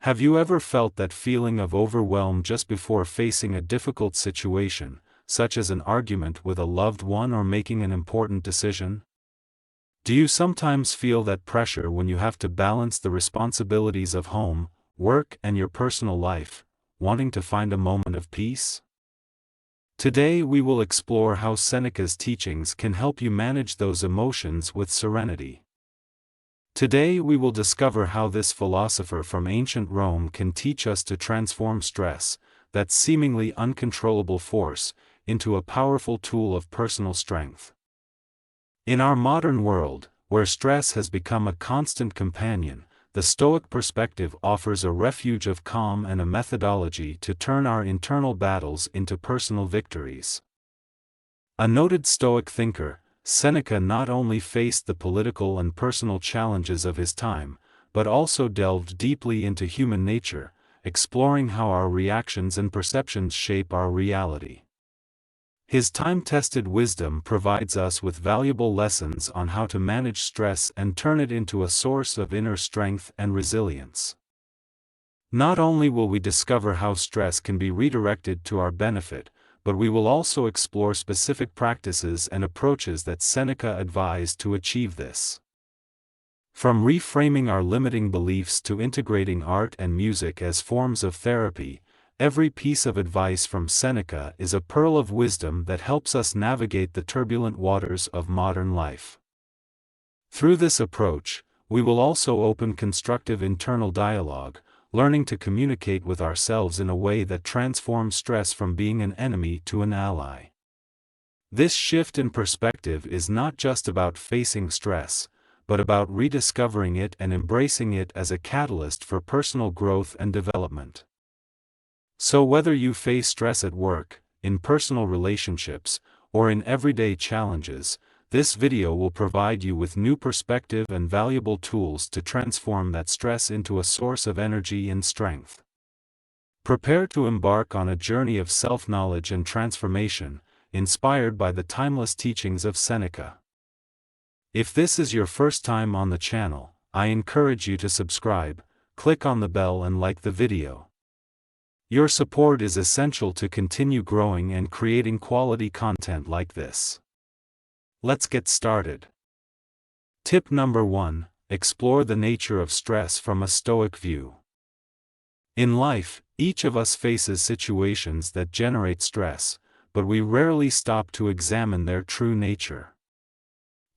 Have you ever felt that feeling of overwhelm just before facing a difficult situation, such as an argument with a loved one or making an important decision? Do you sometimes feel that pressure when you have to balance the responsibilities of home, work, and your personal life, wanting to find a moment of peace? Today we will explore how Seneca's teachings can help you manage those emotions with serenity. Today we will discover how this philosopher from ancient Rome can teach us to transform stress, that seemingly uncontrollable force, into a powerful tool of personal strength. In our modern world, where stress has become a constant companion, the Stoic perspective offers a refuge of calm and a methodology to turn our internal battles into personal victories. A noted Stoic thinker, Seneca not only faced the political and personal challenges of his time, but also delved deeply into human nature, exploring how our reactions and perceptions shape our reality. His time-tested wisdom provides us with valuable lessons on how to manage stress and turn it into a source of inner strength and resilience. Not only will we discover how stress can be redirected to our benefit, but we will also explore specific practices and approaches that Seneca advised to achieve this. From reframing our limiting beliefs to integrating art and music as forms of therapy, every piece of advice from Seneca is a pearl of wisdom that helps us navigate the turbulent waters of modern life. Through this approach, we will also open constructive internal dialogue, learning to communicate with ourselves in a way that transforms stress from being an enemy to an ally. This shift in perspective is not just about facing stress, but about rediscovering it and embracing it as a catalyst for personal growth and development. So whether you face stress at work, in personal relationships, or in everyday challenges, this video will provide you with new perspective and valuable tools to transform that stress into a source of energy and strength. Prepare to embark on a journey of self-knowledge and transformation, inspired by the timeless teachings of Seneca. If this is your first time on the channel, I encourage you to subscribe, click on the bell and like the video. Your support is essential to continue growing and creating quality content like this. Let's get started. Tip number 1: explore the nature of stress from a Stoic view. In life, each of us faces situations that generate stress, but we rarely stop to examine their true nature.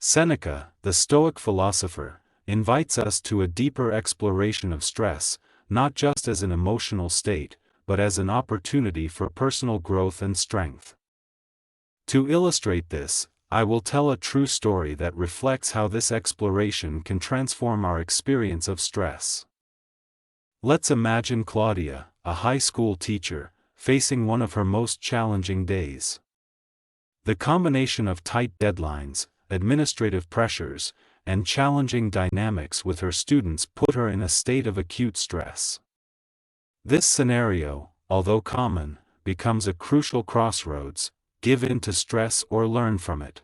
Seneca, the Stoic philosopher, invites us to a deeper exploration of stress, not just as an emotional state, but as an opportunity for personal growth and strength. To illustrate this, I will tell a true story that reflects how this exploration can transform our experience of stress. Let's imagine Claudia, a high school teacher, facing one of her most challenging days. The combination of tight deadlines, administrative pressures, and challenging dynamics with her students put her in a state of acute stress. This scenario, although common, becomes a crucial crossroads: give in to stress or learn from it.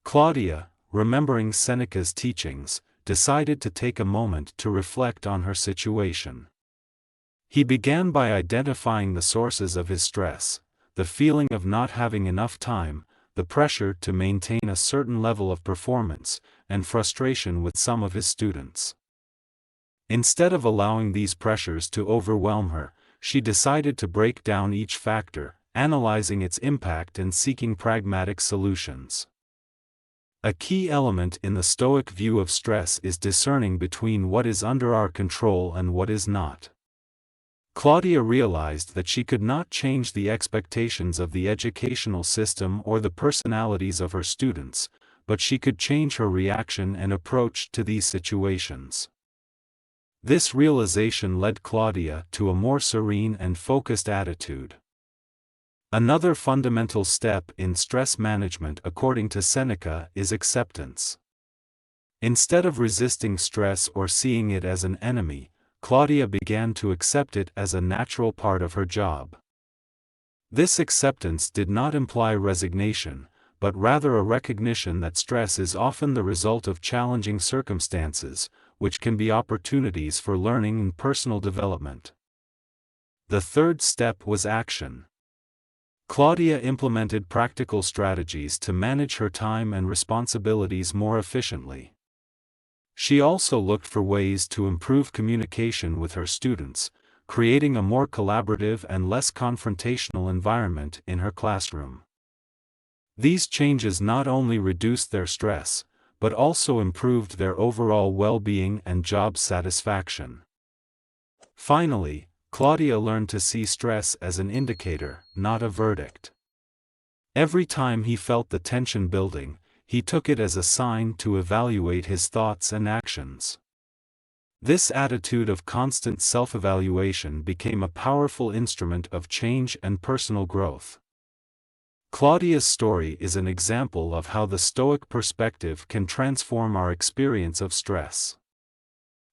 Claudia, remembering Seneca's teachings, decided to take a moment to reflect on her situation. He began by identifying the sources of his stress: the feeling of not having enough time, the pressure to maintain a certain level of performance, and frustration with some of his students. Instead of allowing these pressures to overwhelm her, she decided to break down each factor, analyzing its impact and seeking pragmatic solutions. A key element in the Stoic view of stress is discerning between what is under our control and what is not. Claudia realized that she could not change the expectations of the educational system or the personalities of her students, but she could change her reaction and approach to these situations. This realization led Claudia to a more serene and focused attitude. Another fundamental step in stress management, according to Seneca, is acceptance. Instead of resisting stress or seeing it as an enemy, Claudia began to accept it as a natural part of her job. This acceptance did not imply resignation, but rather a recognition that stress is often the result of challenging circumstances, which can be opportunities for learning and personal development. The third step was action. Claudia implemented practical strategies to manage her time and responsibilities more efficiently. She also looked for ways to improve communication with her students, creating a more collaborative and less confrontational environment in her classroom. These changes not only reduced their stress, but also improved their overall well-being and job satisfaction. Finally, Claudia learned to see stress as an indicator, not a verdict. Every time he felt the tension building, he took it as a sign to evaluate his thoughts and actions. This attitude of constant self-evaluation became a powerful instrument of change and personal growth. Claudia's story is an example of how the Stoic perspective can transform our experience of stress.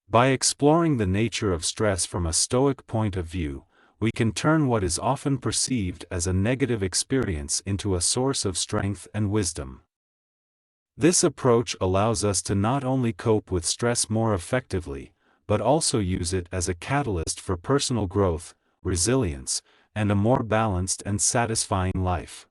By exploring the nature of stress from a Stoic point of view, we can turn what is often perceived as a negative experience into a source of strength and wisdom. This approach allows us to not only cope with stress more effectively, but also use it as a catalyst for personal growth, resilience, and a more balanced and satisfying life.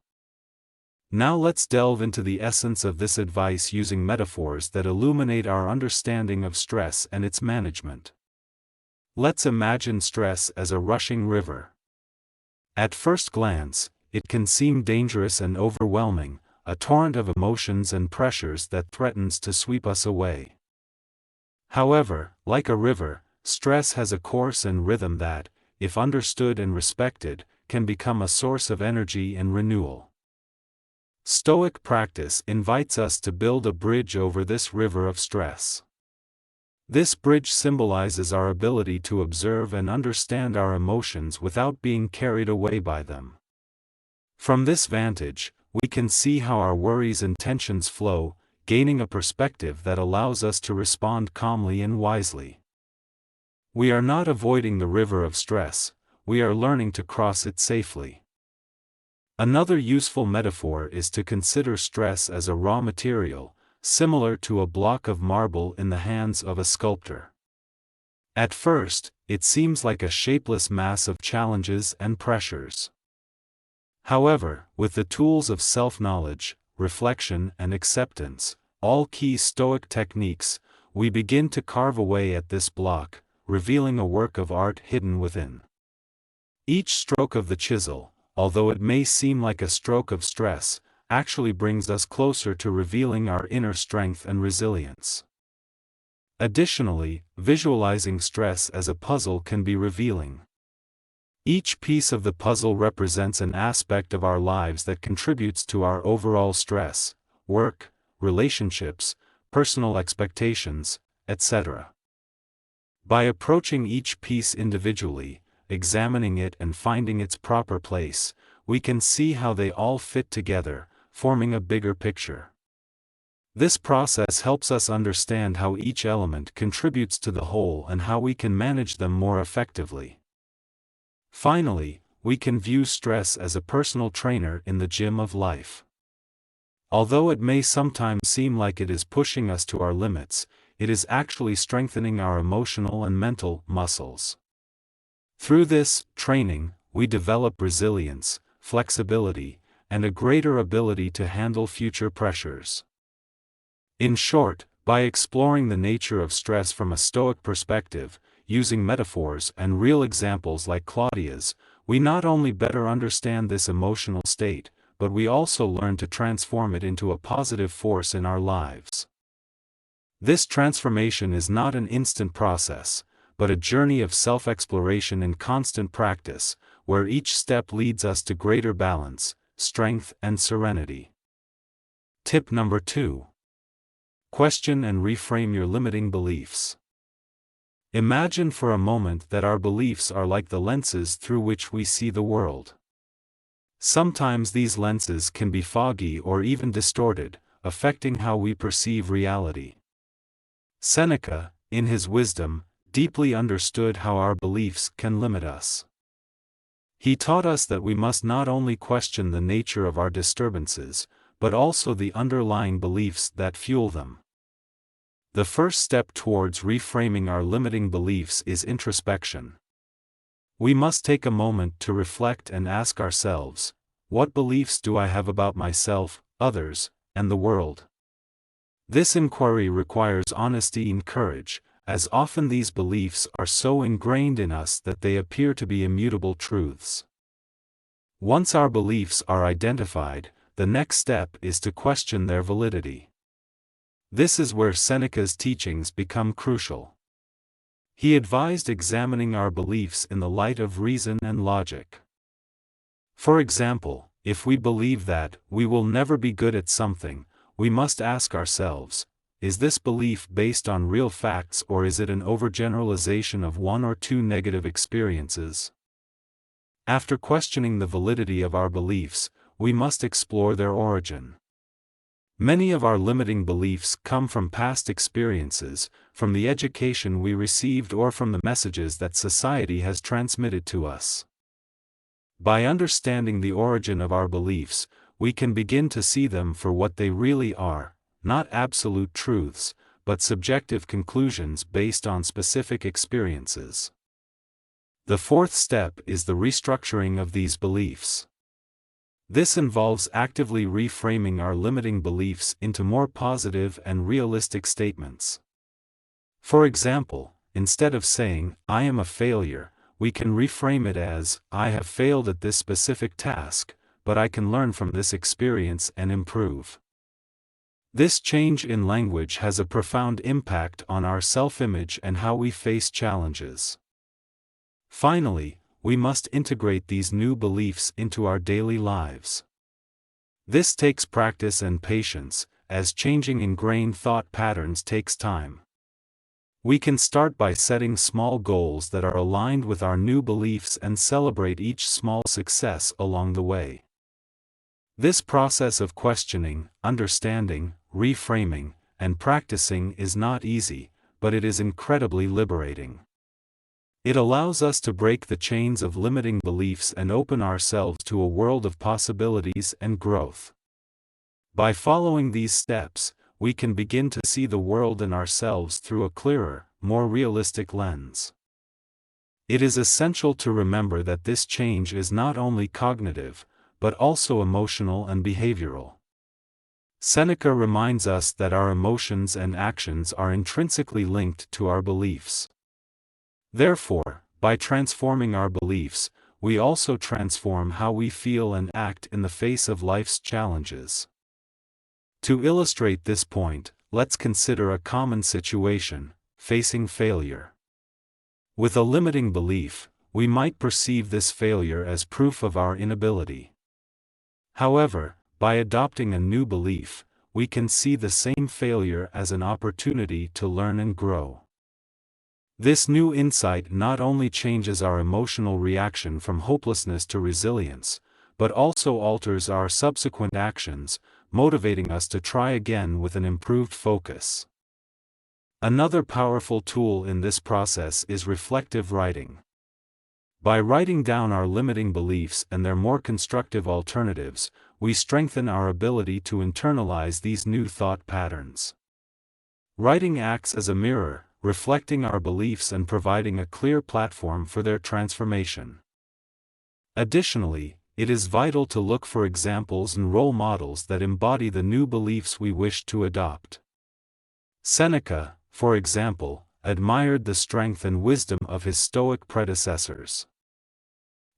Now let's delve into the essence of this advice using metaphors that illuminate our understanding of stress and its management. Let's imagine stress as a rushing river. At first glance, it can seem dangerous and overwhelming, a torrent of emotions and pressures that threatens to sweep us away. However, like a river, stress has a course and rhythm that, if understood and respected, can become a source of energy and renewal. Stoic practice invites us to build a bridge over this river of stress. This bridge symbolizes our ability to observe and understand our emotions without being carried away by them. From this vantage, we can see how our worries and tensions flow, gaining a perspective that allows us to respond calmly and wisely. We are not avoiding the river of stress, we are learning to cross it safely. Another useful metaphor is to consider stress as a raw material, similar to a block of marble in the hands of a sculptor. At first, it seems like a shapeless mass of challenges and pressures. However, with the tools of self-knowledge, reflection and acceptance, all key Stoic techniques, we begin to carve away at this block, revealing a work of art hidden within. Each stroke of the chisel, although it may seem like a stroke of stress, actually brings us closer to revealing our inner strength and resilience. Additionally, visualizing stress as a puzzle can be revealing. Each piece of the puzzle represents an aspect of our lives that contributes to our overall stress, work, relationships, personal expectations, etc. By approaching each piece individually, examining it and finding its proper place, we can see how they all fit together, forming a bigger picture. This process helps us understand how each element contributes to the whole and how we can manage them more effectively. Finally, we can view stress as a personal trainer in the gym of life. Although it may sometimes seem like it is pushing us to our limits, it is actually strengthening our emotional and mental muscles. Through this training, we develop resilience, flexibility, and a greater ability to handle future pressures. In short, by exploring the nature of stress from a Stoic perspective, using metaphors and real examples like Claudia's, we not only better understand this emotional state, but we also learn to transform it into a positive force in our lives. This transformation is not an instant process, but a journey of self-exploration and constant practice, where each step leads us to greater balance, strength, and serenity. Tip number 2. Question and reframe your limiting beliefs. Imagine for a moment that our beliefs are like the lenses through which we see the world. Sometimes these lenses can be foggy or even distorted, affecting how we perceive reality. Seneca, in his wisdom, deeply understood how our beliefs can limit us. He taught us that we must not only question the nature of our disturbances, but also the underlying beliefs that fuel them. The first step towards reframing our limiting beliefs is introspection. We must take a moment to reflect and ask ourselves, what beliefs do I have about myself, others, and the world? This inquiry requires honesty and courage, as often these beliefs are so ingrained in us that they appear to be immutable truths. Once our beliefs are identified, the next step is to question their validity. This is where Seneca's teachings become crucial. He advised examining our beliefs in the light of reason and logic. For example, if we believe that we will never be good at something, we must ask ourselves, is this belief based on real facts or is it an overgeneralization of one or two negative experiences? After questioning the validity of our beliefs, we must explore their origin. Many of our limiting beliefs come from past experiences, from the education we received or from the messages that society has transmitted to us. By understanding the origin of our beliefs, we can begin to see them for what they really are, not absolute truths, but subjective conclusions based on specific experiences. The fourth step is the restructuring of these beliefs. This involves actively reframing our limiting beliefs into more positive and realistic statements. For example, instead of saying, "I am a failure," we can reframe it as, "I have failed at this specific task, but I can learn from this experience and improve." This change in language has a profound impact on our self-image and how we face challenges. Finally, we must integrate these new beliefs into our daily lives. This takes practice and patience, as changing ingrained thought patterns takes time. We can start by setting small goals that are aligned with our new beliefs and celebrate each small success along the way. This process of questioning, understanding, reframing, and practicing is not easy, but it is incredibly liberating. It allows us to break the chains of limiting beliefs and open ourselves to a world of possibilities and growth. By following these steps, we can begin to see the world and ourselves through a clearer, more realistic lens. It is essential to remember that this change is not only cognitive, but also emotional and behavioral. Seneca reminds us that our emotions and actions are intrinsically linked to our beliefs. Therefore, by transforming our beliefs, we also transform how we feel and act in the face of life's challenges. To illustrate this point, let's consider a common situation: facing failure. With a limiting belief, we might perceive this failure as proof of our inability. However, by adopting a new belief, we can see the same failure as an opportunity to learn and grow. This new insight not only changes our emotional reaction from hopelessness to resilience, but also alters our subsequent actions, motivating us to try again with an improved focus. Another powerful tool in this process is reflective writing. By writing down our limiting beliefs and their more constructive alternatives, we strengthen our ability to internalize these new thought patterns. Writing acts as a mirror, reflecting our beliefs and providing a clear platform for their transformation. Additionally, it is vital to look for examples and role models that embody the new beliefs we wish to adopt. Seneca, for example, admired the strength and wisdom of his Stoic predecessors.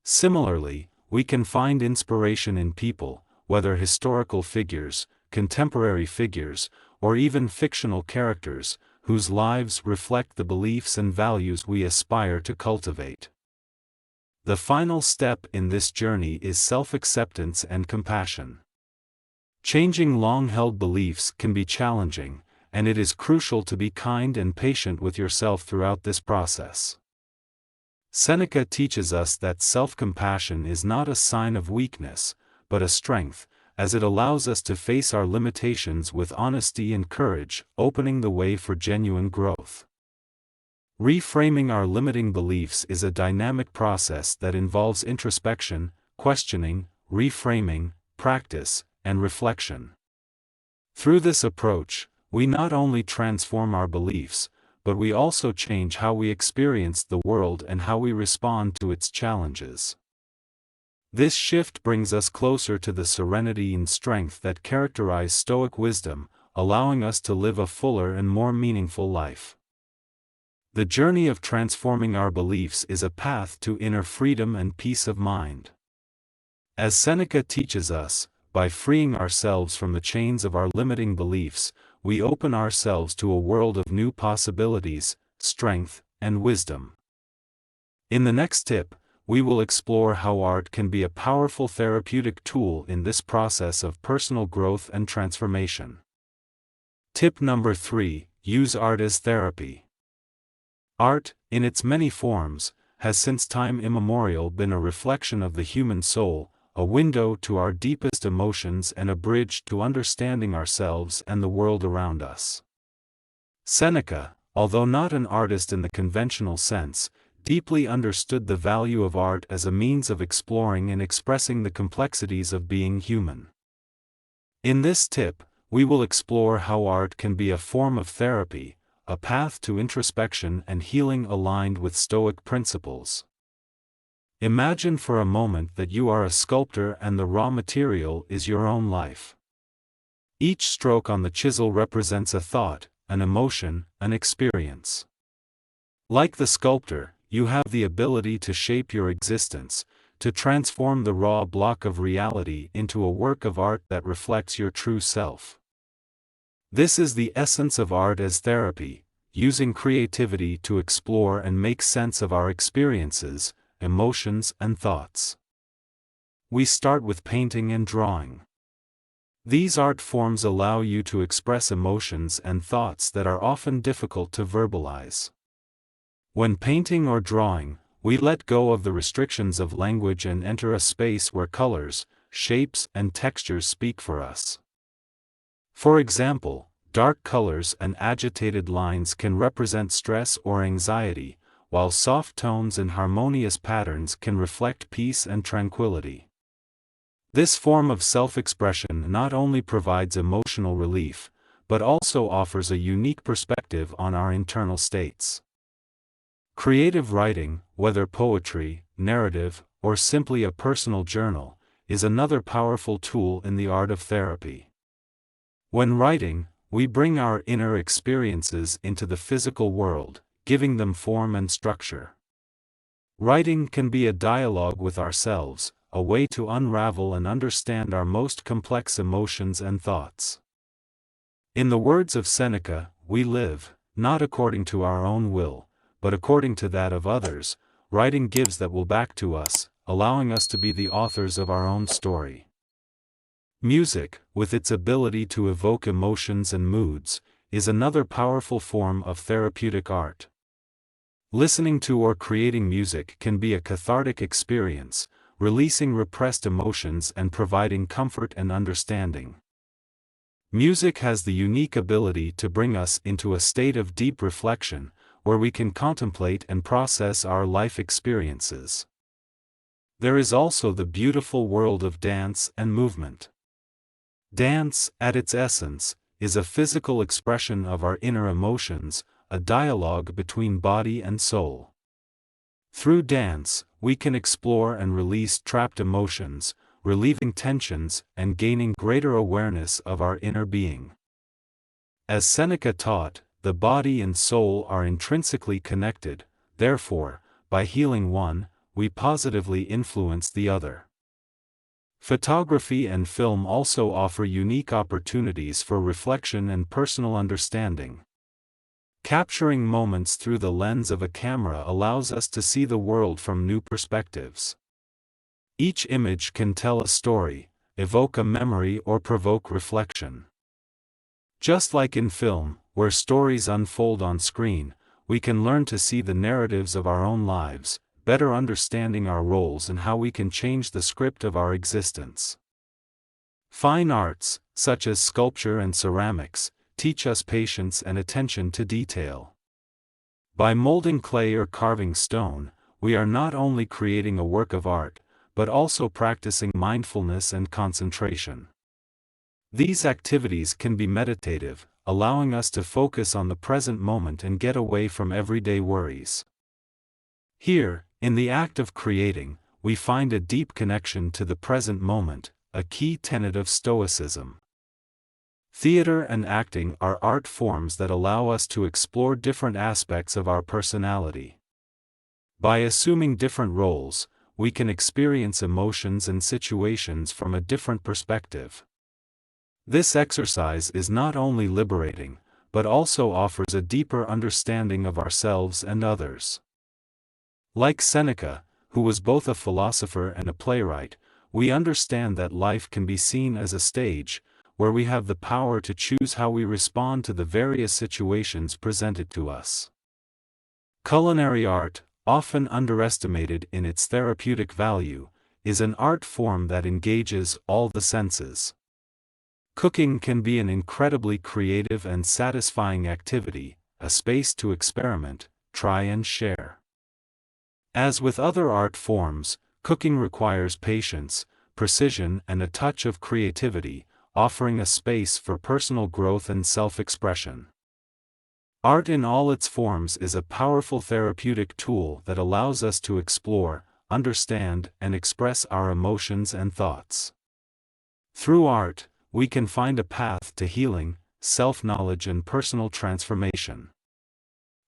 Similarly, we can find inspiration in people, whether historical figures, contemporary figures, or even fictional characters, whose lives reflect the beliefs and values we aspire to cultivate. The final step in this journey is self-acceptance and compassion. Changing long-held beliefs can be challenging, and it is crucial to be kind and patient with yourself throughout this process. Seneca teaches us that self-compassion is not a sign of weakness, but a strength, as it allows us to face our limitations with honesty and courage, opening the way for genuine growth. Reframing our limiting beliefs is a dynamic process that involves introspection, questioning, reframing, practice, and reflection. Through this approach, we not only transform our beliefs, but we also change how we experience the world and how we respond to its challenges. This shift brings us closer to the serenity and strength that characterize Stoic wisdom, allowing us to live a fuller and more meaningful life. The journey of transforming our beliefs is a path to inner freedom and peace of mind. As Seneca teaches us, by freeing ourselves from the chains of our limiting beliefs, we open ourselves to a world of new possibilities, strength, and wisdom. In the next tip, we will explore how art can be a powerful therapeutic tool in this process of personal growth and transformation. Tip number 3: use art as therapy. Art, in its many forms, has since time immemorial been a reflection of the human soul, a window to our deepest emotions and a bridge to understanding ourselves and the world around us. Seneca, although not an artist in the conventional sense, deeply understood the value of art as a means of exploring and expressing the complexities of being human. In this tip, we will explore how art can be a form of therapy, a path to introspection and healing aligned with Stoic principles. Imagine for a moment that you are a sculptor and the raw material is your own life. Each stroke on the chisel represents a thought, an emotion, an experience. Like the sculptor, you have the ability to shape your existence, to transform the raw block of reality into a work of art that reflects your true self. This is the essence of art as therapy, using creativity to explore and make sense of our experiences, emotions, and thoughts. We start with painting and drawing. These art forms allow you to express emotions and thoughts that are often difficult to verbalize. When painting or drawing, we let go of the restrictions of language and enter a space where colors, shapes, and textures speak for us. For example, dark colors and agitated lines can represent stress or anxiety, while soft tones and harmonious patterns can reflect peace and tranquility. This form of self-expression not only provides emotional relief, but also offers a unique perspective on our internal states. Creative writing, whether poetry, narrative, or simply a personal journal, is another powerful tool in the art of therapy. When writing, we bring our inner experiences into the physical world, giving them form and structure. Writing can be a dialogue with ourselves, a way to unravel and understand our most complex emotions and thoughts. In the words of Seneca, we live, not according to our own will, but according to that of others. Writing gives that will back to us, allowing us to be the authors of our own story. Music, with its ability to evoke emotions and moods, is another powerful form of therapeutic art. Listening to or creating music can be a cathartic experience, releasing repressed emotions and providing comfort and understanding. Music has the unique ability to bring us into a state of deep reflection, where we can contemplate and process our life experiences. There is also the beautiful world of dance and movement. Dance, at its essence, is a physical expression of our inner emotions, a dialogue between body and soul. Through dance, we can explore and release trapped emotions, relieving tensions and gaining greater awareness of our inner being. As Seneca taught, the body and soul are intrinsically connected, therefore, by healing one, we positively influence the other. Photography and film also offer unique opportunities for reflection and personal understanding. Capturing moments through the lens of a camera allows us to see the world from new perspectives. Each image can tell a story, evoke a memory, or provoke reflection. Just like in film, where stories unfold on screen, we can learn to see the narratives of our own lives, better understanding our roles and how we can change the script of our existence. Fine arts, such as sculpture and ceramics, teach us patience and attention to detail. By molding clay or carving stone, we are not only creating a work of art, but also practicing mindfulness and concentration. These activities can be meditative, allowing us to focus on the present moment and get away from everyday worries. Here, in the act of creating, we find a deep connection to the present moment, a key tenet of Stoicism. Theater and acting are art forms that allow us to explore different aspects of our personality. By assuming different roles, we can experience emotions and situations from a different perspective. This exercise is not only liberating, but also offers a deeper understanding of ourselves and others. Like Seneca, who was both a philosopher and a playwright, we understand that life can be seen as a stage, where we have the power to choose how we respond to the various situations presented to us. Culinary art, often underestimated in its therapeutic value, is an art form that engages all the senses. Cooking can be an incredibly creative and satisfying activity, a space to experiment, try and share. As with other art forms, cooking requires patience, precision and a touch of creativity, offering a space for personal growth and self-expression. Art in all its forms is a powerful therapeutic tool that allows us to explore, understand, and express our emotions and thoughts. Through art, we can find a path to healing, self-knowledge and personal transformation.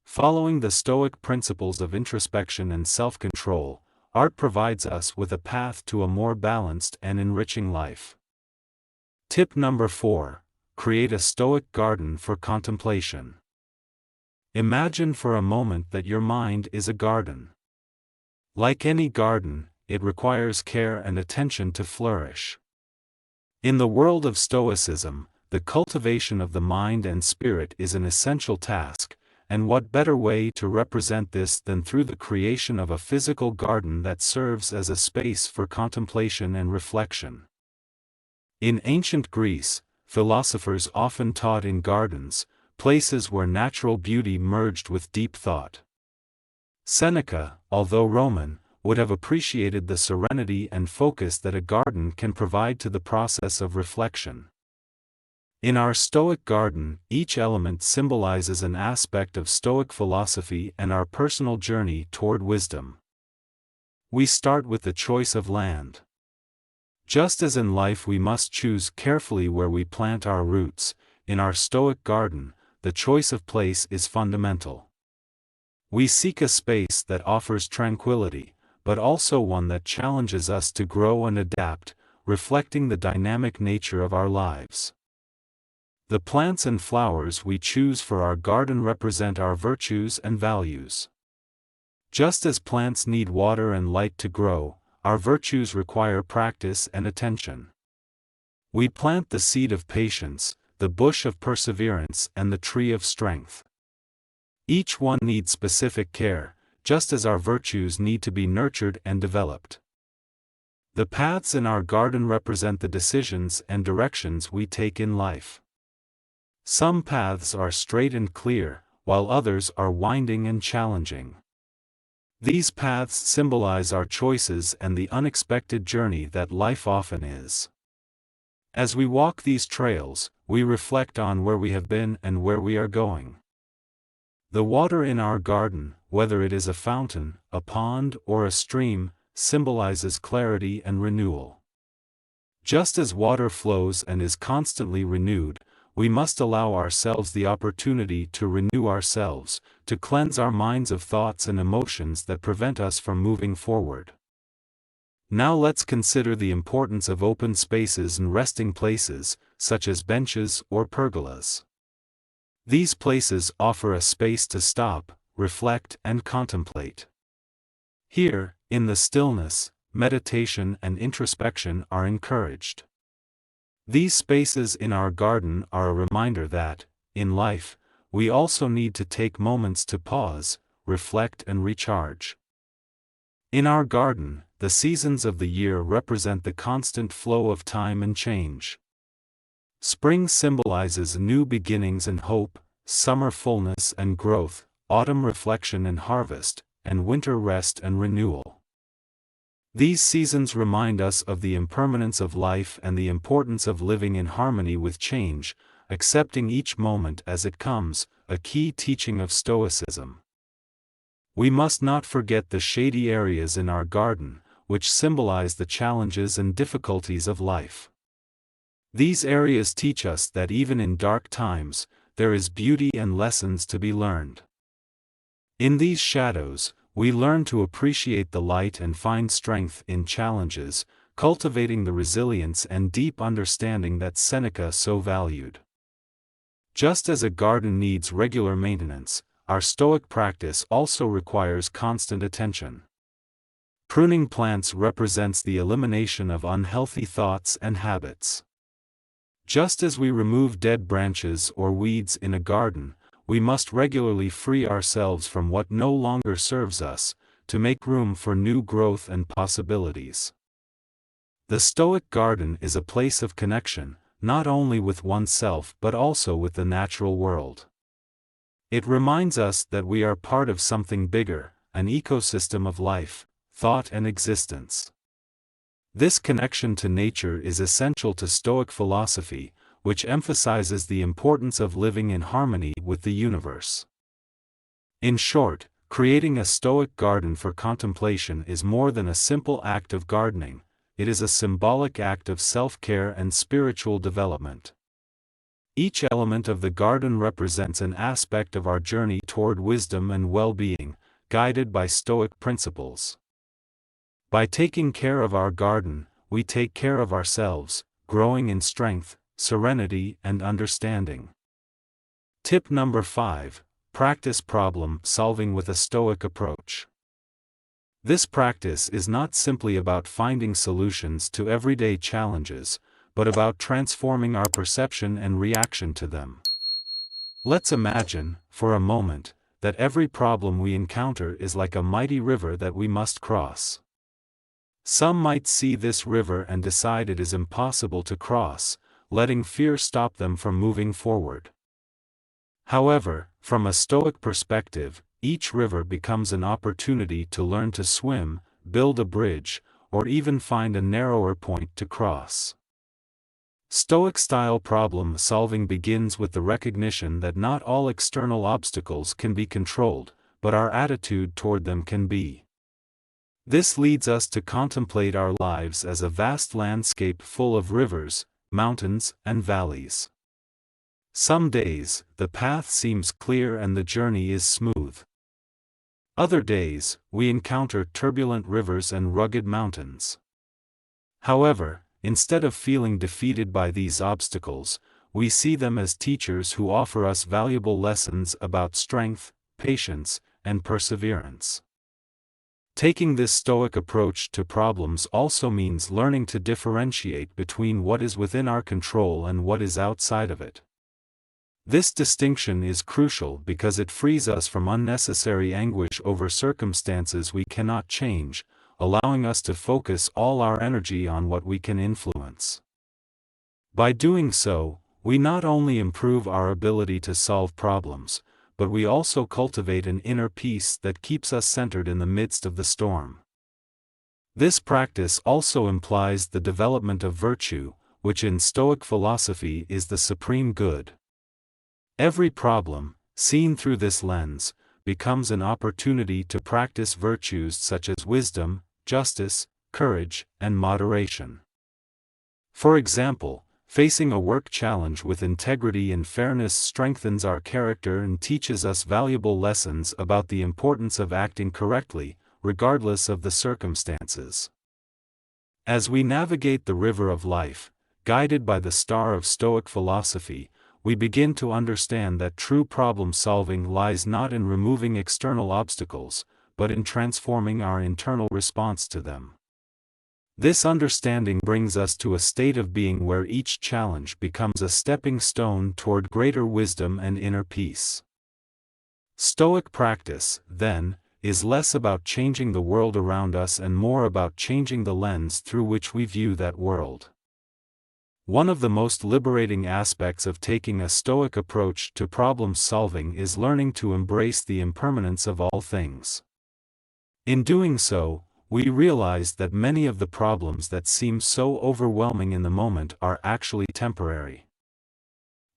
Following the Stoic principles of introspection and self-control, art provides us with a path to a more balanced and enriching life. Tip number 4. Create a Stoic garden for contemplation. Imagine for a moment that your mind is a garden. Like any garden, it requires care and attention to flourish. In the world of Stoicism, the cultivation of the mind and spirit is an essential task, and what better way to represent this than through the creation of a physical garden that serves as a space for contemplation and reflection. In ancient Greece, philosophers often taught in gardens, places where natural beauty merged with deep thought. Seneca, although Roman, would have appreciated the serenity and focus that a garden can provide to the process of reflection. In our Stoic garden, each element symbolizes an aspect of Stoic philosophy and our personal journey toward wisdom. We start with the choice of land. Just as in life we must choose carefully where we plant our roots, in our Stoic garden, the choice of place is fundamental. We seek a space that offers tranquility, but also one that challenges us to grow and adapt, reflecting the dynamic nature of our lives. The plants and flowers we choose for our garden represent our virtues and values. Just as plants need water and light to grow, our virtues require practice and attention. We plant the seed of patience, the bush of perseverance and the tree of strength. Each one needs specific care, just as our virtues need to be nurtured and developed. The paths in our garden represent the decisions and directions we take in life. Some paths are straight and clear, while others are winding and challenging. These paths symbolize our choices and the unexpected journey that life often is. As we walk these trails, we reflect on where we have been and where we are going. The water in our garden, whether it is a fountain, a pond, or a stream, symbolizes clarity and renewal. Just as water flows and is constantly renewed, we must allow ourselves the opportunity to renew ourselves, to cleanse our minds of thoughts and emotions that prevent us from moving forward. Now let's consider the importance of open spaces and resting places, such as benches or pergolas. These places offer a space to stop, reflect, and contemplate. Here, in the stillness, meditation and introspection are encouraged. These spaces in our garden are a reminder that, in life, we also need to take moments to pause, reflect and recharge. In our garden, the seasons of the year represent the constant flow of time and change. Spring symbolizes new beginnings and hope, summer fullness and growth, autumn reflection and harvest, and winter rest and renewal. These seasons remind us of the impermanence of life and the importance of living in harmony with change, accepting each moment as it comes, a key teaching of Stoicism. We must not forget the shady areas in our garden, which symbolize the challenges and difficulties of life. These areas teach us that even in dark times, there is beauty and lessons to be learned. In these shadows, we learn to appreciate the light and find strength in challenges, cultivating the resilience and deep understanding that Seneca so valued. Just as a garden needs regular maintenance, our Stoic practice also requires constant attention. Pruning plants represents the elimination of unhealthy thoughts and habits. Just as we remove dead branches or weeds in a garden, we must regularly free ourselves from what no longer serves us, to make room for new growth and possibilities. The Stoic garden is a place of connection, not only with oneself but also with the natural world. It reminds us that we are part of something bigger, an ecosystem of life, thought and existence. This connection to nature is essential to Stoic philosophy, which emphasizes the importance of living in harmony with the universe. In short, creating a Stoic garden for contemplation is more than a simple act of gardening, it is a symbolic act of self-care and spiritual development. Each element of the garden represents an aspect of our journey toward wisdom and well-being, guided by Stoic principles. By taking care of our garden, we take care of ourselves, growing in strength, serenity, and understanding. Tip number 5: practice problem solving with a Stoic approach. This practice is not simply about finding solutions to everyday challenges, but about transforming our perception and reaction to them. Let's imagine, for a moment, that every problem we encounter is like a mighty river that we must cross. Some might see this river and decide it is impossible to cross, letting fear stop them from moving forward. However, from a Stoic perspective, each river becomes an opportunity to learn to swim, build a bridge, or even find a narrower point to cross. Stoic-style problem solving begins with the recognition that not all external obstacles can be controlled, but our attitude toward them can be. This leads us to contemplate our lives as a vast landscape full of rivers, mountains, and valleys. Some days, the path seems clear and the journey is smooth. Other days, we encounter turbulent rivers and rugged mountains. However, instead of feeling defeated by these obstacles, we see them as teachers who offer us valuable lessons about strength, patience, and perseverance. Taking this Stoic approach to problems also means learning to differentiate between what is within our control and what is outside of it. This distinction is crucial because it frees us from unnecessary anguish over circumstances we cannot change, allowing us to focus all our energy on what we can influence. By doing so, we not only improve our ability to solve problems, but we also cultivate an inner peace that keeps us centered in the midst of the storm. This practice also implies the development of virtue, which in Stoic philosophy is the supreme good. Every problem, seen through this lens, becomes an opportunity to practice virtues such as wisdom, justice, courage, and moderation. For example, facing a work challenge with integrity and fairness strengthens our character and teaches us valuable lessons about the importance of acting correctly, regardless of the circumstances. As we navigate the river of life, guided by the star of Stoic philosophy, we begin to understand that true problem-solving lies not in removing external obstacles, but in transforming our internal response to them. This understanding brings us to a state of being where each challenge becomes a stepping stone toward greater wisdom and inner peace. Stoic practice, then, is less about changing the world around us and more about changing the lens through which we view that world. One of the most liberating aspects of taking a Stoic approach to problem solving is learning to embrace the impermanence of all things. In doing so, we realize that many of the problems that seem so overwhelming in the moment are actually temporary.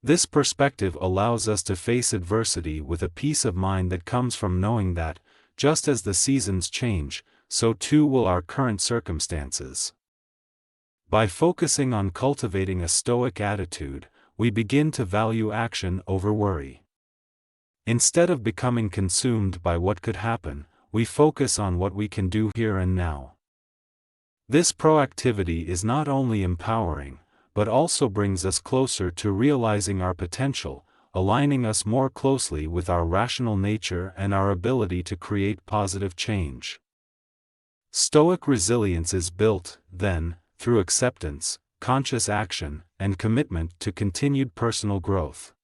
This perspective allows us to face adversity with a peace of mind that comes from knowing that, just as the seasons change, so too will our current circumstances. By focusing on cultivating a Stoic attitude, we begin to value action over worry. Instead of becoming consumed by what could happen, we focus on what we can do here and now. This proactivity is not only empowering, but also brings us closer to realizing our potential, aligning us more closely with our rational nature and our ability to create positive change. Stoic resilience is built, then, through acceptance, conscious action, and commitment to continued personal growth.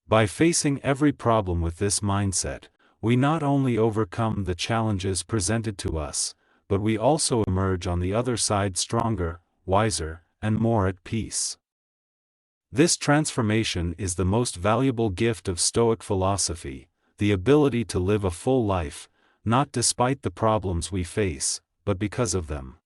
By facing every problem with this mindset, we not only overcome the challenges presented to us, but we also emerge on the other side stronger, wiser, and more at peace. This transformation is the most valuable gift of Stoic philosophy, the ability to live a full life, not despite the problems we face, but because of them.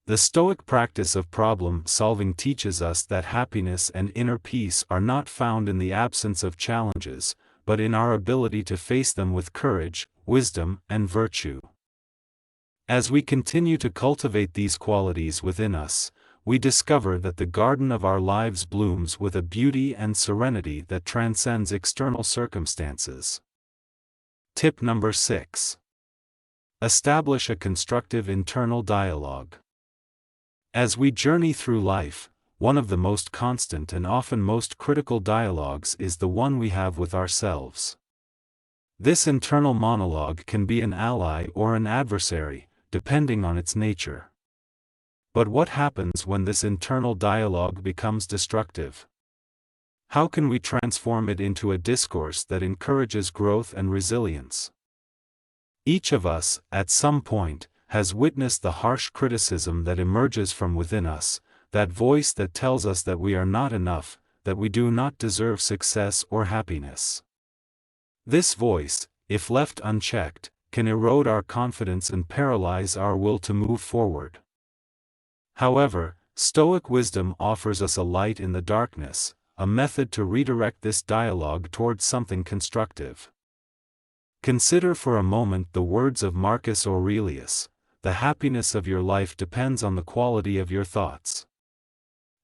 The Stoic practice of problem-solving teaches us that happiness and inner peace are not found in the absence of challenges, but in our ability to face them with courage, wisdom, and virtue. As we continue to cultivate these qualities within us, we discover that the garden of our lives blooms with a beauty and serenity that transcends external circumstances. Tip number 6. Establish a constructive internal dialogue. As we journey through life, one of the most constant and often most critical dialogues is the one we have with ourselves. This internal monologue can be an ally or an adversary, depending on its nature. But what happens when this internal dialogue becomes destructive? How can we transform it into a discourse that encourages growth and resilience? Each of us, at some point, has witnessed the harsh criticism that emerges from within us, that voice that tells us that we are not enough, that we do not deserve success or happiness. This voice, if left unchecked, can erode our confidence and paralyze our will to move forward. However, Stoic wisdom offers us a light in the darkness, a method to redirect this dialogue towards something constructive. Consider for a moment the words of Marcus Aurelius: "The happiness of your life depends on the quality of your thoughts."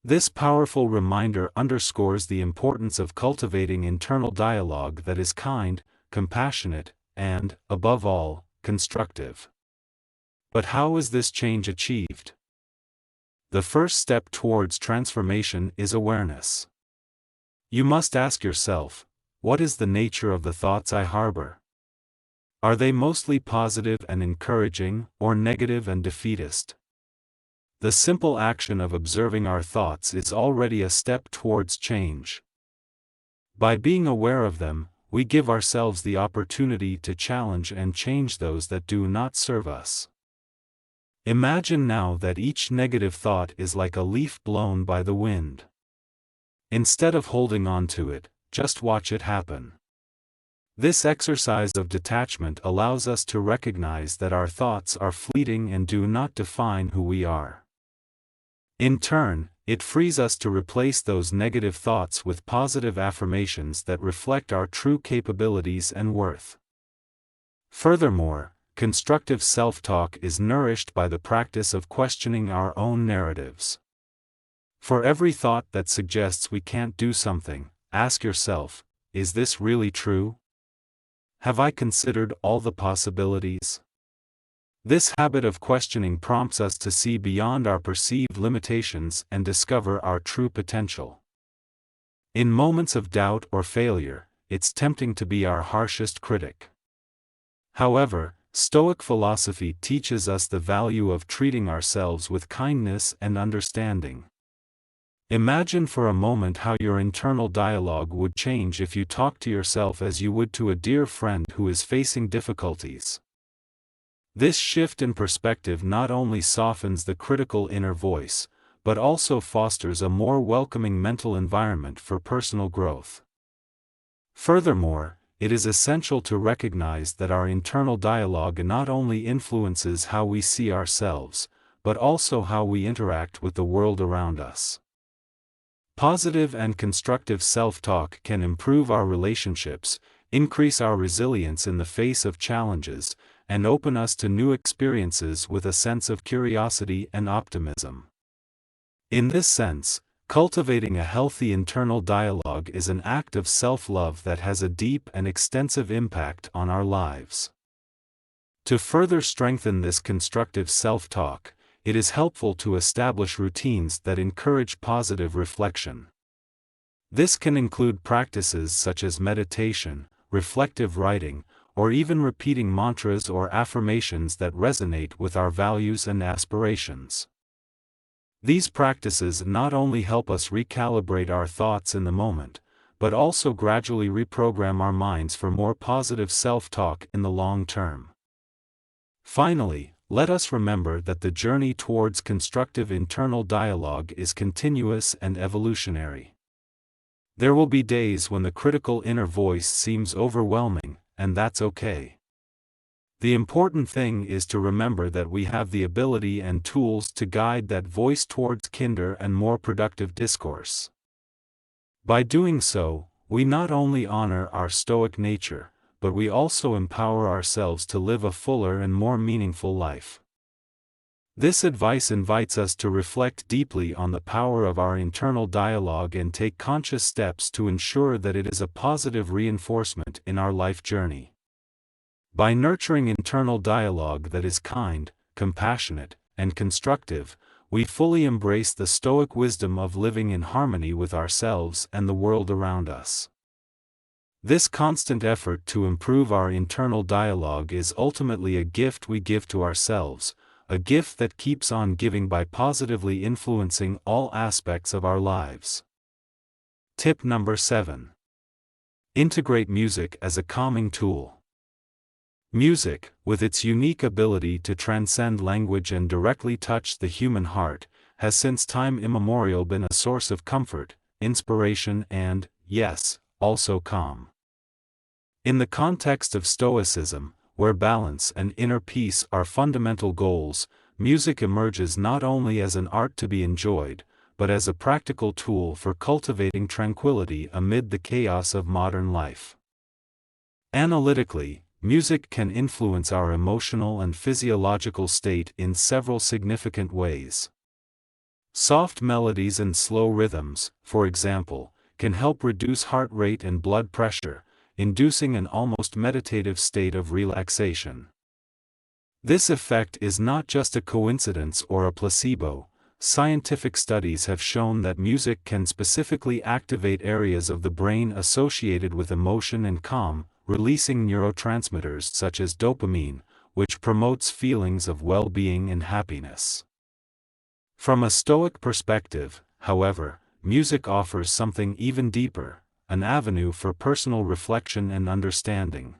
This powerful reminder underscores the importance of cultivating internal dialogue that is kind, compassionate, and, above all, constructive. But how is this change achieved? The first step towards transformation is awareness. You must ask yourself, what is the nature of the thoughts I harbor? Are they mostly positive and encouraging, or negative and defeatist? The simple action of observing our thoughts is already a step towards change. By being aware of them, we give ourselves the opportunity to challenge and change those that do not serve us. Imagine now that each negative thought is like a leaf blown by the wind. Instead of holding on to it, just watch it happen. This exercise of detachment allows us to recognize that our thoughts are fleeting and do not define who we are. In turn, it frees us to replace those negative thoughts with positive affirmations that reflect our true capabilities and worth. Furthermore, constructive self-talk is nourished by the practice of questioning our own narratives. For every thought that suggests we can't do something, ask yourself, is this really true? Have I considered all the possibilities? This habit of questioning prompts us to see beyond our perceived limitations and discover our true potential. In moments of doubt or failure, it's tempting to be our harshest critic. However, Stoic philosophy teaches us the value of treating ourselves with kindness and understanding. Imagine for a moment how your internal dialogue would change if you talked to yourself as you would to a dear friend who is facing difficulties. This shift in perspective not only softens the critical inner voice, but also fosters a more welcoming mental environment for personal growth. Furthermore, it is essential to recognize that our internal dialogue not only influences how we see ourselves, but also how we interact with the world around us. Positive and constructive self-talk can improve our relationships, increase our resilience in the face of challenges, and open us to new experiences with a sense of curiosity and optimism. In this sense, cultivating a healthy internal dialogue is an act of self-love that has a deep and extensive impact on our lives. To further strengthen this constructive self-talk, it is helpful to establish routines that encourage positive reflection. This can include practices such as meditation, reflective writing, or even repeating mantras or affirmations that resonate with our values and aspirations. These practices not only help us recalibrate our thoughts in the moment, but also gradually reprogram our minds for more positive self-talk in the long term. Finally, let us remember that the journey towards constructive internal dialogue is continuous and evolutionary. There will be days when the critical inner voice seems overwhelming, and that's okay. The important thing is to remember that we have the ability and tools to guide that voice towards kinder and more productive discourse. By doing so, we not only honor our Stoic nature, but we also empower ourselves to live a fuller and more meaningful life. This advice invites us to reflect deeply on the power of our internal dialogue and take conscious steps to ensure that it is a positive reinforcement in our life journey. By nurturing internal dialogue that is kind, compassionate, and constructive, we fully embrace the Stoic wisdom of living in harmony with ourselves and the world around us. This constant effort to improve our internal dialogue is ultimately a gift we give to ourselves, a gift that keeps on giving by positively influencing all aspects of our lives. Tip number 7. Integrate music as a calming tool. Music, with its unique ability to transcend language and directly touch the human heart, has since time immemorial been a source of comfort, inspiration and, yes, also calm. In the context of Stoicism, where balance and inner peace are fundamental goals, music emerges not only as an art to be enjoyed, but as a practical tool for cultivating tranquility amid the chaos of modern life. Analytically, music can influence our emotional and physiological state in several significant ways. Soft melodies and slow rhythms, for example, can help reduce heart rate and blood pressure, inducing an almost meditative state of relaxation. This effect is not just a coincidence or a placebo. Scientific studies have shown that music can specifically activate areas of the brain associated with emotion and calm, releasing neurotransmitters such as dopamine, which promotes feelings of well-being and happiness. From a Stoic perspective, however, music offers something even deeper, an avenue for personal reflection and understanding.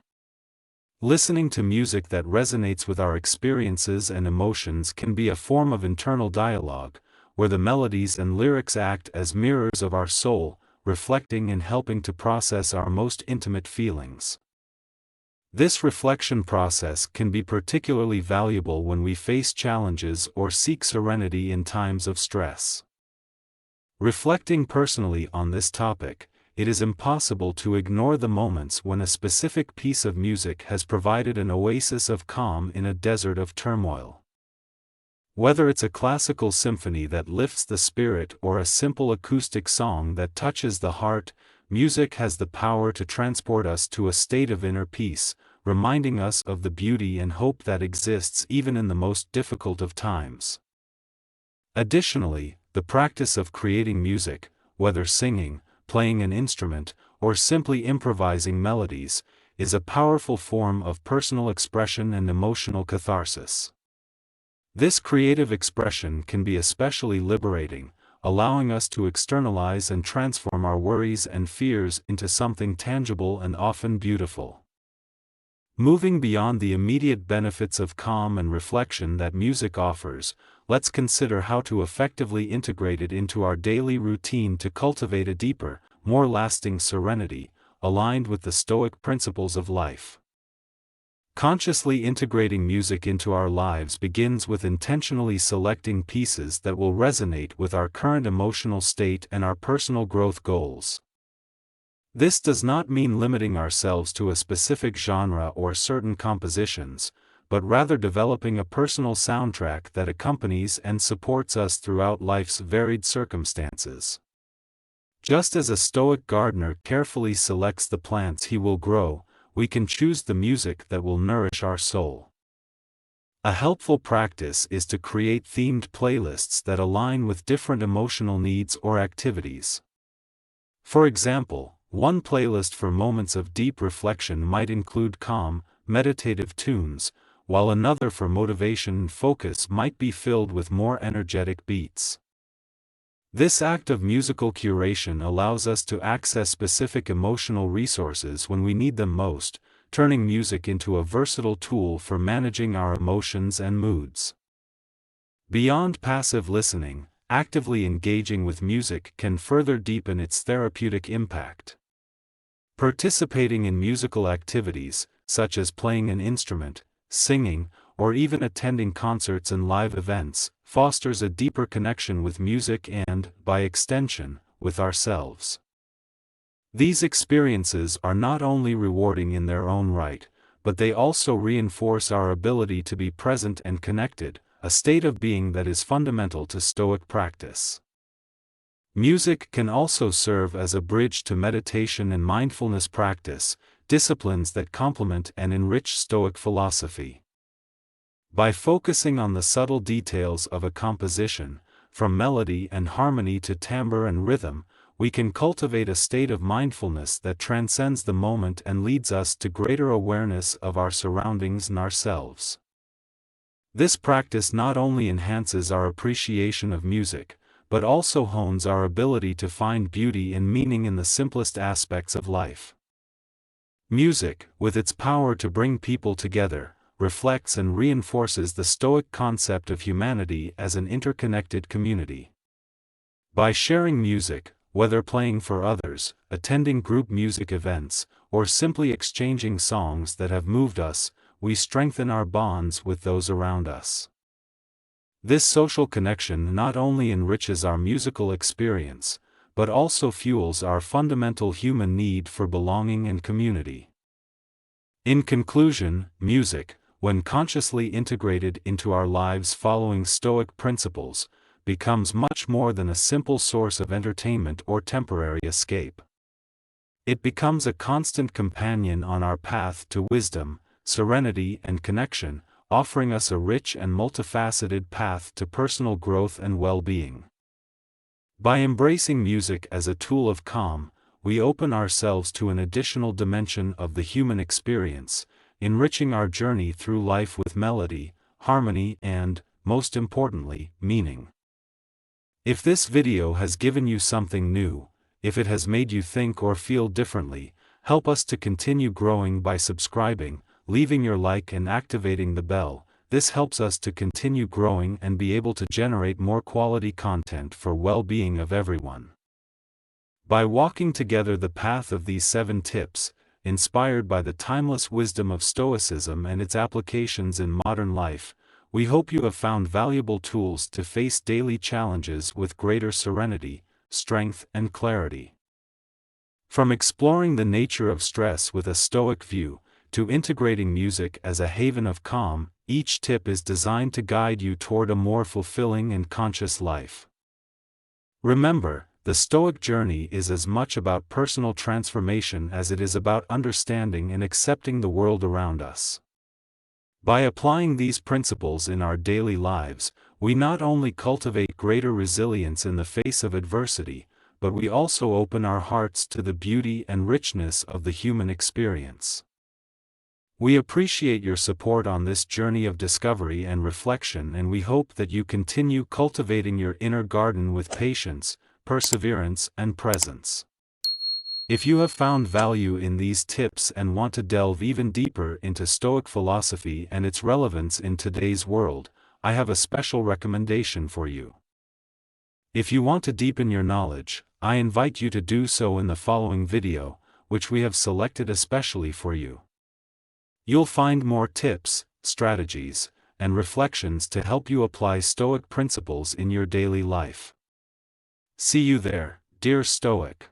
Listening to music that resonates with our experiences and emotions can be a form of internal dialogue, where the melodies and lyrics act as mirrors of our soul, reflecting and helping to process our most intimate feelings. This reflection process can be particularly valuable when we face challenges or seek serenity in times of stress. Reflecting personally on this topic, it is impossible to ignore the moments when a specific piece of music has provided an oasis of calm in a desert of turmoil. Whether it's a classical symphony that lifts the spirit or a simple acoustic song that touches the heart, music has the power to transport us to a state of inner peace, reminding us of the beauty and hope that exists even in the most difficult of times. Additionally, the practice of creating music, whether singing, playing an instrument, or simply improvising melodies, is a powerful form of personal expression and emotional catharsis. This creative expression can be especially liberating, allowing us to externalize and transform our worries and fears into something tangible and often beautiful. Moving beyond the immediate benefits of calm and reflection that music offers, let's consider how to effectively integrate it into our daily routine to cultivate a deeper, more lasting serenity, aligned with the Stoic principles of life. Consciously integrating music into our lives begins with intentionally selecting pieces that will resonate with our current emotional state and our personal growth goals. This does not mean limiting ourselves to a specific genre or certain compositions, but rather developing a personal soundtrack that accompanies and supports us throughout life's varied circumstances. Just as a Stoic gardener carefully selects the plants he will grow, we can choose the music that will nourish our soul. A helpful practice is to create themed playlists that align with different emotional needs or activities. For example, one playlist for moments of deep reflection might include calm, meditative tunes, while another for motivation and focus might be filled with more energetic beats. This act of musical curation allows us to access specific emotional resources when we need them most, turning music into a versatile tool for managing our emotions and moods. Beyond passive listening, actively engaging with music can further deepen its therapeutic impact. Participating in musical activities, such as playing an instrument, singing, or even attending concerts and live events, fosters a deeper connection with music and, by extension, with ourselves. These experiences are not only rewarding in their own right, but they also reinforce our ability to be present and connected, a state of being that is fundamental to Stoic practice. Music can also serve as a bridge to meditation and mindfulness practice, disciplines that complement and enrich Stoic philosophy. By focusing on the subtle details of a composition, from melody and harmony to timbre and rhythm, we can cultivate a state of mindfulness that transcends the moment and leads us to greater awareness of our surroundings and ourselves. This practice not only enhances our appreciation of music, but also hones our ability to find beauty and meaning in the simplest aspects of life. Music, with its power to bring people together, reflects and reinforces the Stoic concept of humanity as an interconnected community. By sharing music, whether playing for others, attending group music events, or simply exchanging songs that have moved us, we strengthen our bonds with those around us. This social connection not only enriches our musical experience, but also fuels our fundamental human need for belonging and community. In conclusion, music, when consciously integrated into our lives following Stoic principles, becomes much more than a simple source of entertainment or temporary escape. It becomes a constant companion on our path to wisdom, serenity, and connection, offering us a rich and multifaceted path to personal growth and well-being. By embracing music as a tool of calm, we open ourselves to an additional dimension of the human experience, enriching our journey through life with melody, harmony, and, most importantly, meaning. If this video has given you something new, if it has made you think or feel differently, help us to continue growing by subscribing, leaving your like and activating the bell. This helps us to continue growing and be able to generate more quality content for well-being of everyone. By walking together the path of these 7 tips, inspired by the timeless wisdom of Stoicism and its applications in modern life, we hope you have found valuable tools to face daily challenges with greater serenity, strength, and clarity. From exploring the nature of stress with a Stoic view, to integrating music as a haven of calm, each tip is designed to guide you toward a more fulfilling and conscious life. Remember, the Stoic journey is as much about personal transformation as it is about understanding and accepting the world around us. By applying these principles in our daily lives, we not only cultivate greater resilience in the face of adversity, but we also open our hearts to the beauty and richness of the human experience. We appreciate your support on this journey of discovery and reflection, and we hope that you continue cultivating your inner garden with patience, perseverance, and presence. If you have found value in these tips and want to delve even deeper into Stoic philosophy and its relevance in today's world, I have a special recommendation for you. If you want to deepen your knowledge, I invite you to do so in the following video, which we have selected especially for you. You'll find more tips, strategies, and reflections to help you apply Stoic principles in your daily life. See you there, dear Stoic.